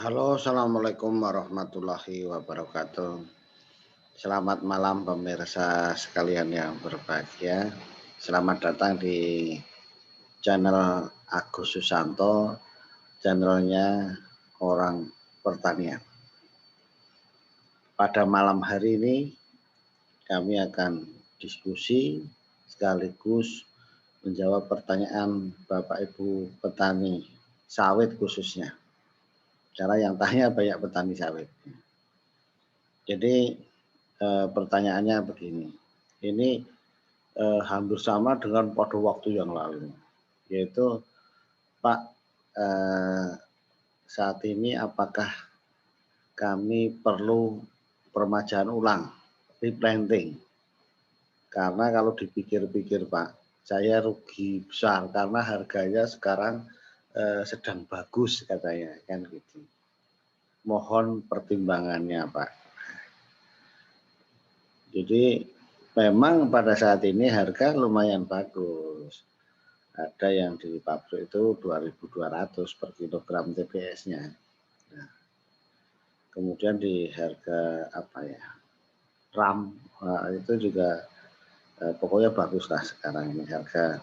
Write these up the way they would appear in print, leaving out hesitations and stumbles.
Halo, assalamualaikum warahmatullahi wabarakatuh. Selamat malam pemirsa sekalian yang berbahagia. Selamat datang di channel Agus Susanto, channelnya orang pertanian. Pada malam hari ini kami akan diskusi sekaligus menjawab pertanyaan Bapak Ibu petani sawit khususnya. Karena yang tanya banyak petani sawit. Jadi pertanyaannya begini, ini hampir sama dengan pada waktu yang lalu, yaitu Pak, eh, saat ini apakah kami perlu permajaan ulang, replanting? Karena kalau dipikir-pikir Pak, saya rugi besar karena harganya sekarang sedang bagus katanya, kan gitu. Mohon pertimbangannya Pak. Jadi memang pada saat ini harga lumayan bagus. Ada yang di pabrik itu 2.200 per kilogram TBS-nya. Nah, kemudian di harga apa ya, RAM itu juga pokoknya bagus lah sekarang ini harga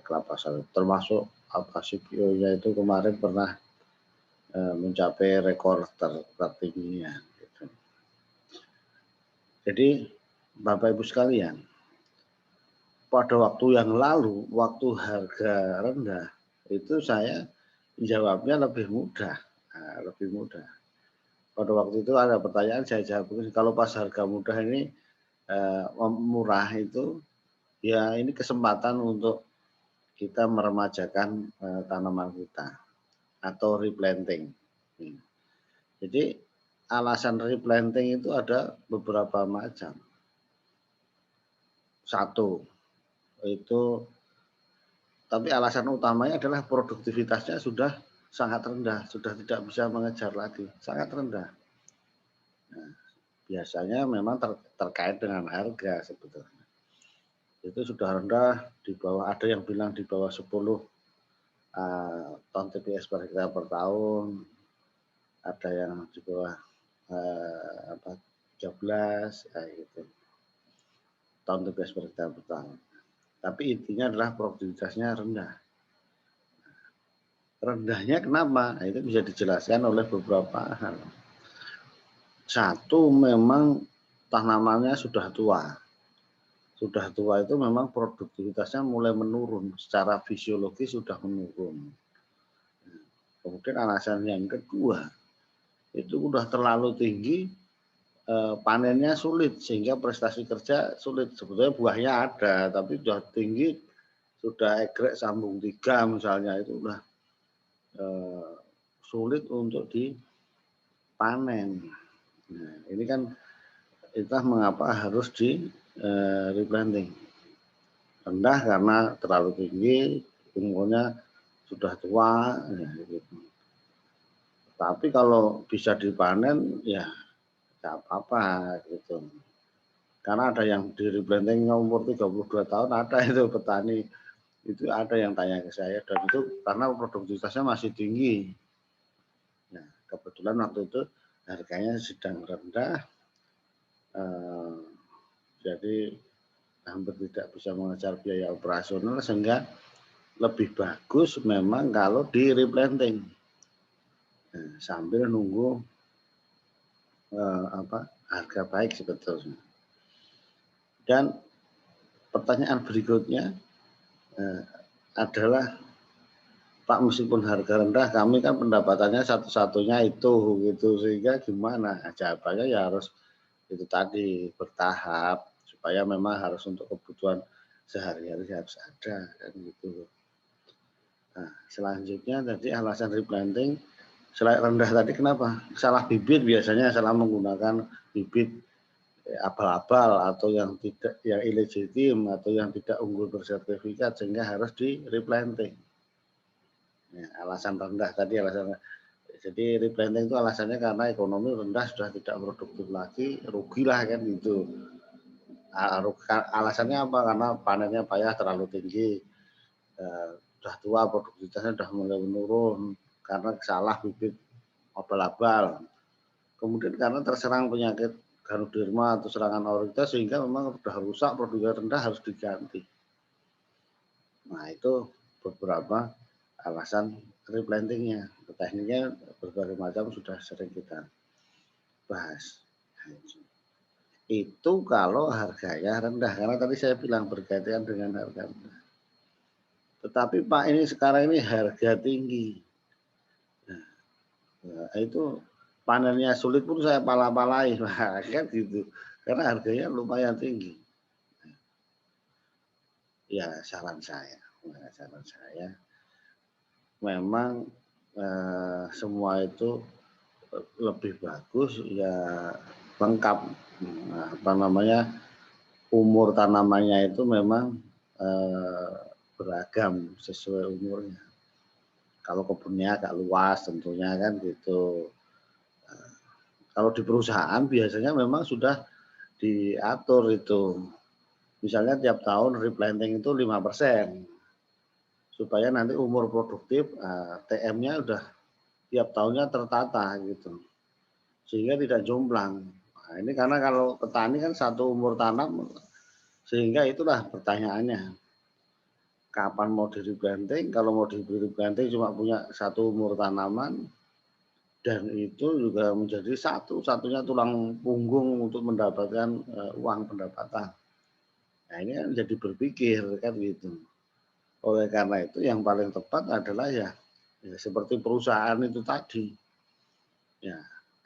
kelapa sawit. Termasuk apa CPO-nya itu kemarin pernah mencapai rekor tertingginya. Gitu. Jadi Bapak Ibu sekalian, pada waktu yang lalu, waktu harga rendah, itu saya jawabnya lebih mudah. Nah, lebih mudah. Pada waktu itu ada pertanyaan saya jawab, kalau pas harga mudah ini murah itu, ya ini kesempatan untuk kita meremajakan tanaman kita atau replanting. Jadi alasan replanting itu ada beberapa macam. Satu, itu tapi alasan utamanya adalah produktivitasnya sudah sangat rendah, sudah tidak bisa mengejar lagi, sangat rendah. Nah, biasanya memang terkait dengan harga sebetulnya. Itu sudah rendah, di bawah, ada yang bilang di bawah 10 ton TPS per hektar per tahun, ada yang di bawah 13 gitu, ton TPS per hektar per tahun. Tapi intinya adalah produktivitasnya rendah. Rendahnya kenapa? Nah, itu bisa dijelaskan oleh beberapa hal. Satu, memang tanamannya sudah tua. Sudah tua itu memang produktivitasnya mulai menurun, secara fisiologis sudah menurun. Kemudian alasan yang kedua, itu udah terlalu tinggi, panennya sulit sehingga prestasi kerja sulit. Sebetulnya buahnya ada, tapi sudah tinggi, sudah egrek sambung 3 misalnya, itu udah sulit untuk dipanen. Nah, ini kan itulah mengapa harus di replanting. Rendah karena terlalu tinggi, umurnya sudah tua, ya, gitu. Tapi kalau bisa dipanen, ya nggak apa-apa gitu. Karena ada yang di replanting umur 32 tahun, ada itu petani, itu ada yang tanya ke saya, dan itu karena produktivitasnya masih tinggi. Nah, kebetulan waktu itu harganya sedang rendah, jadi hampir tidak bisa mengejar biaya operasional, sehingga lebih bagus memang kalau di replanting. Nah, sambil nunggu harga baik sebetulnya. Dan pertanyaan berikutnya adalah, Pak, meskipun harga rendah, kami kan pendapatannya satu-satunya itu, gitu, sehingga gimana? Nah, jawabannya ya harus itu tadi, bertahap, supaya memang harus untuk kebutuhan sehari-hari harus ada, kan gitu. Nah, selanjutnya tadi alasan replanting selain rendah tadi kenapa? Salah bibit, biasanya salah menggunakan bibit abal-abal atau yang tidak, yang illegitim atau yang tidak unggul bersertifikat, sehingga harus di replanting. Ya, alasan rendah tadi alasan. Jadi replanting itu alasannya karena ekonomi rendah, sudah tidak produktif lagi, rugilah kan gitu. Alasannya apa? Karena panennya payah, terlalu tinggi, sudah tua, produktivitasnya sudah mulai menurun karena salah bibit abal-abal. Kemudian karena terserang penyakit ganoderma atau serangan original sehingga memang sudah rusak, produknya rendah, harus diganti. Nah itu beberapa alasan replantingnya. Tekniknya berbagai macam sudah sering kita bahas. Itu kalau harganya rendah, karena tadi saya bilang berkaitan dengan harga rendah. Tetapi Pak, ini sekarang ini harga tinggi. Nah, itu panennya sulit pun saya pala-palai, kan gitu. Karena harganya lumayan tinggi. Ya saran saya memang semua itu lebih bagus ya lengkap. Umur tanamannya itu memang beragam sesuai umurnya. Kalau kebunnya agak luas tentunya kan gitu. Kalau di perusahaan biasanya memang sudah diatur itu. Misalnya tiap tahun replanting itu 5%. Supaya nanti umur produktif TM-nya udah tiap tahunnya tertata gitu. Sehingga tidak jomplang. Nah, ini karena kalau petani kan satu umur tanam, sehingga itulah pertanyaannya. Kapan mau di replanting? Kalau mau di replanting cuma punya satu umur tanaman, dan itu juga menjadi satu-satunya tulang punggung untuk mendapatkan uang pendapatan. Nah ini kan jadi berpikir kan gitu. Oleh karena itu yang paling tepat adalah ya seperti perusahaan itu tadi. Ya,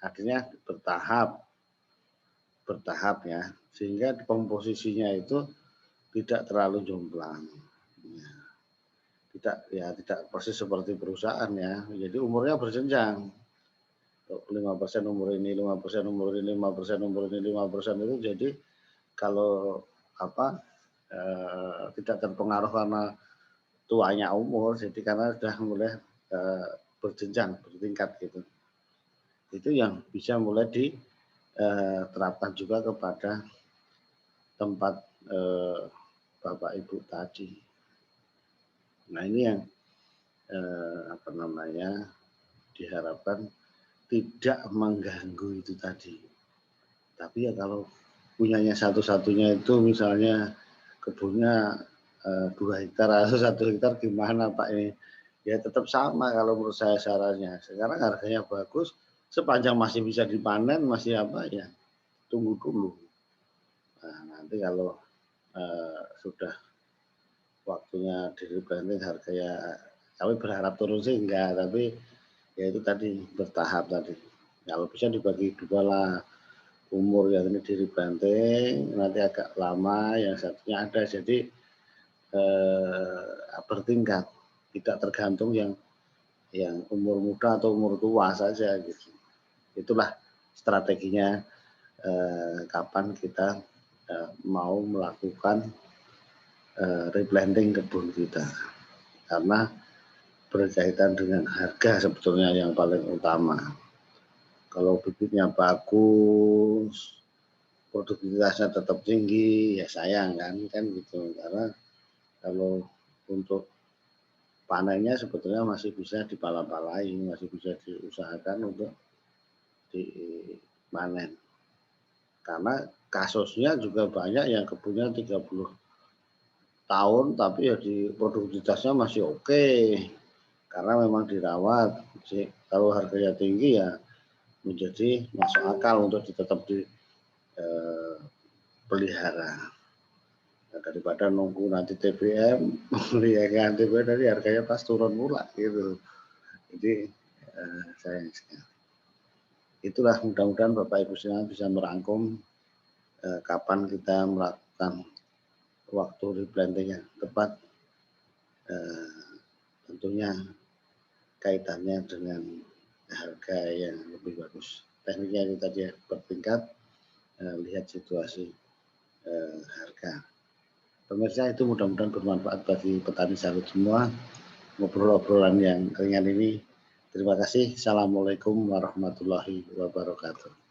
artinya bertahap ya, sehingga komposisinya itu tidak terlalu jomplang. Ya, tidak persis seperti perusahaan ya. Jadi umurnya berjenjang. 5% umur ini, 5% umur ini, 5% umur ini, 5% itu jadi kalau tidak terpengaruh karena tuanya umur, jadi karena sudah mulai berjenjang, bertingkat gitu. Itu yang bisa mulai diterapkan juga kepada tempat Bapak Ibu tadi. Nah ini yang diharapkan tidak mengganggu itu tadi. Tapi ya kalau punyanya satu-satunya itu misalnya kebunnya 2 hektar atau 1 hektar gimana Pak ini? Ya tetap sama kalau menurut saya sarannya. Sekarang harganya bagus, sepanjang masih bisa dipanen, masih ya tunggu dulu. Nah nanti kalau sudah waktunya di replanting harganya, kami berharap turun sih enggak, tapi ya itu tadi bertahap tadi. Kalau bisa dibagi 2 lah, umur yang ini di replanting nanti agak lama, yang satunya ada, jadi bertingkat, tidak tergantung yang umur muda atau umur tua saja gitu. Itulah strateginya kapan kita mau melakukan replanting kebun kita, karena berkaitan dengan harga sebetulnya yang paling utama. Kalau bibitnya bagus, produktivitasnya tetap tinggi, ya sayang kan gitu. Karena kalau untuk panennya sebetulnya masih bisa dipala-palai, masih bisa diusahakan untuk dipanen. Karena kasusnya juga banyak yang kebunnya 30 tahun tapi ya di produktivitasnya masih oke. Karena memang dirawat. Jadi, kalau harganya tinggi ya menjadi masuk akal untuk tetap dipelihara. Nah, daripada nunggu nanti TBM, lihat TBM dari harganya pas turun pula gitu. Jadi sayang sekali. Itulah mudah-mudahan Bapak Ibu sekalian bisa merangkum kapan kita melakukan waktu replanting yang tepat. Tentunya kaitannya dengan harga yang lebih bagus. Tekniknya itu tadi bertingkat, lihat situasi harga. Pemirsa, itu mudah-mudahan bermanfaat bagi petani sawit semua. Ngobrol-obrolan yang ringan ini. Terima kasih. Assalamualaikum warahmatullahi wabarakatuh.